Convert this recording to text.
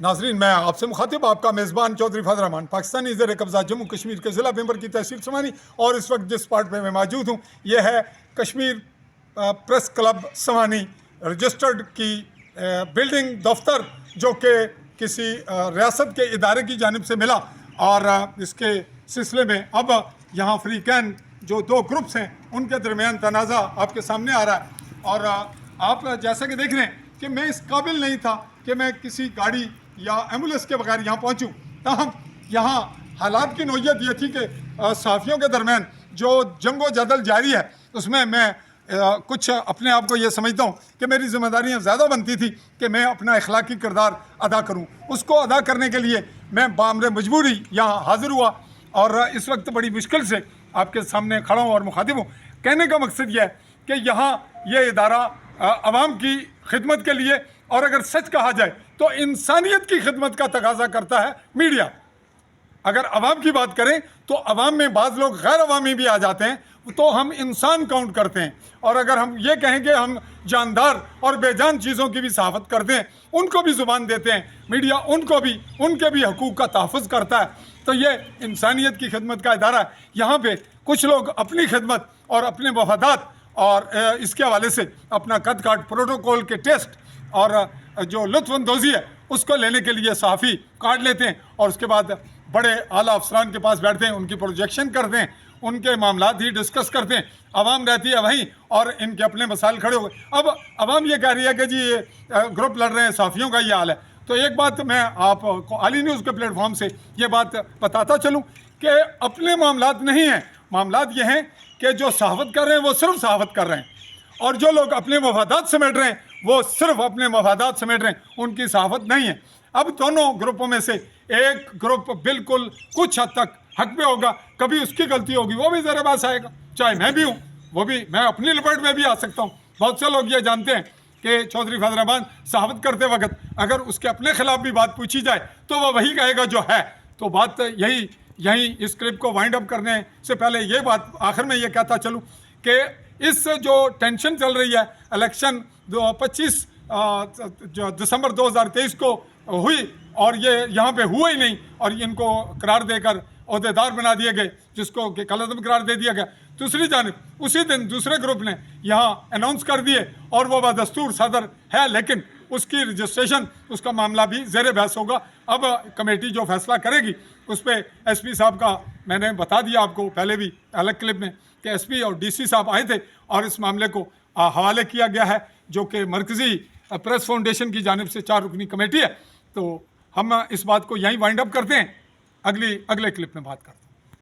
नाजरीन, मैं आपसे मुखातिब आपका मेज़बान चौधरी फजल रहमान पाकिस्तानी ज़ेर कब्ज़ा जम्मू कश्मीर के ज़िला मेंबर की तहसील समानी। और इस वक्त जिस पार्ट में मैं मौजूद हूँ यह है कश्मीर प्रेस क्लब समानी रजिस्टर्ड की बिल्डिंग दफ्तर, जो कि किसी रियासत के इदारे की जानिब से मिला। और इसके सिलसिले में अब यहाँ फ्रीकैन जो दो ग्रुप्स हैं उनके दरमियान तनाज़ा आपके सामने आ रहा है। और आप जैसा कि देख रहे हैं कि मैं इस काबिल नहीं था कि मैं किसी गाड़ी या एम्बुलेंस के बगैर यहाँ पहुँचूँ। ताहम यहाँ हालात की नोयत ये थी कि सहाफ़ियों के दरमियान जो जंगो जदल जारी है उसमें मैं कुछ अपने आप को ये समझता हूँ कि मेरी ज़िम्मेदारियाँ ज़्यादा बनती थी कि मैं अपना अखलाकी किरदार अदा करूँ। उसको अदा करने के लिए मैं बामरे मजबूरी यहाँ हाज़िर हुआ और इस वक्त बड़ी मुश्किल से आपके सामने खड़ा हूँ और मुखातिब हूँ। कहने का मकसद यह है कि यहाँ ये इदारा आवाम की खिदमत के लिए, और अगर सच कहा जाए तो इंसानियत की खिदमत का तकाजा करता है मीडिया। अगर अवाम की बात करें तो अवाम में बाज़ लोग गैर अवामी भी आ जाते हैं, तो हम इंसान काउंट करते हैं। और अगर हम ये कहें कि हम जानदार और बेजान चीज़ों की भी सहाफ़त करते हैं, उनको भी ज़ुबान देते हैं, मीडिया उनको भी उनके भी हकूक़ का तहफ़्फ़ुज़ करता है, तो ये इंसानियत की खिदमत का इदारा है। यहाँ पे कुछ लोग अपनी खिदमत और अपने मफादात और इसके हवाले से अपना कद काट प्रोटोकॉल के टेस्ट और जो लुत्फ़अंदोज़ी है उसको लेने के लिए सहाफ़ी कार्ड लेते हैं और उसके बाद बड़े आला अफसरान के पास बैठते हैं, उनकी प्रोजेक्शन करते हैं, उनके मामलात ही डिस्कस करते हैं। आवाम रहती है वहीं और इनके अपने मसाइल खड़े हो गए। अब आवाम ये कह रही है कि जी ये ग्रुप लड़ रहे हैं, सहाफ़ियों का ये हाल है। तो एक बात मैं आपको आली न्यूज़ के प्लेटफॉर्म से ये बात बताता चलूँ कि अपने मामलात नहीं हैं, मामलात ये हैं कि जो सहाफ़त कर रहे हैं वो सिर्फ सहाफ़त कर रहे हैं, और जो लोग अपने मफादात समेट रहे हैं वो सिर्फ अपने मफादात समेट रहे हैं, उनकी सहाफ़त नहीं है। अब दोनों ग्रुपों में से एक ग्रुप बिल्कुल कुछ हद तक हक पे होगा, कभी उसकी गलती होगी वो भी ज़रा बास आएगा, चाहे मैं भी हूँ, वो भी मैं अपनी लपेट में भी आ सकता हूँ। बहुत से लोग ये जानते हैं कि चौधरी फजल रहमान सहाफ़त करते वक्त अगर उसके अपने ख़िलाफ़ भी बात पूछी जाए तो वह वही कहेगा जो है। तो बात यही इस क्लिप को वाइंड अप करने से पहले ये बात आखिर में ये कहता चलूँ कि इस जो टेंशन चल रही है इलेक्शन 25 दिसंबर 2023 को हुई और ये यहाँ पे हुआ ही नहीं और इनको करार देकर अहदेदार बना दिए गए, जिसको कि कलअदम करार दे दिया गया। दूसरी जानिब उसी दिन दूसरे ग्रुप ने यहाँ अनाउंस कर दिए और वो बदस्तूर सदर है, लेकिन उसकी रजिस्ट्रेशन उसका मामला भी ज़ेर बहस होगा। अब कमेटी जो फैसला करेगी उस पर एसपी साहब का मैंने बता दिया आपको पहले भी अलग क्लिप में कि एसपी और डीसी साहब आए थे और इस मामले को हवाले किया गया है, जो कि मरकज़ी प्रेस फाउंडेशन की जानिब से 4 रुकनी कमेटी है। तो हम इस बात को यहीं वाइंड अप करते हैं, अगले क्लिप में बात करते हैं।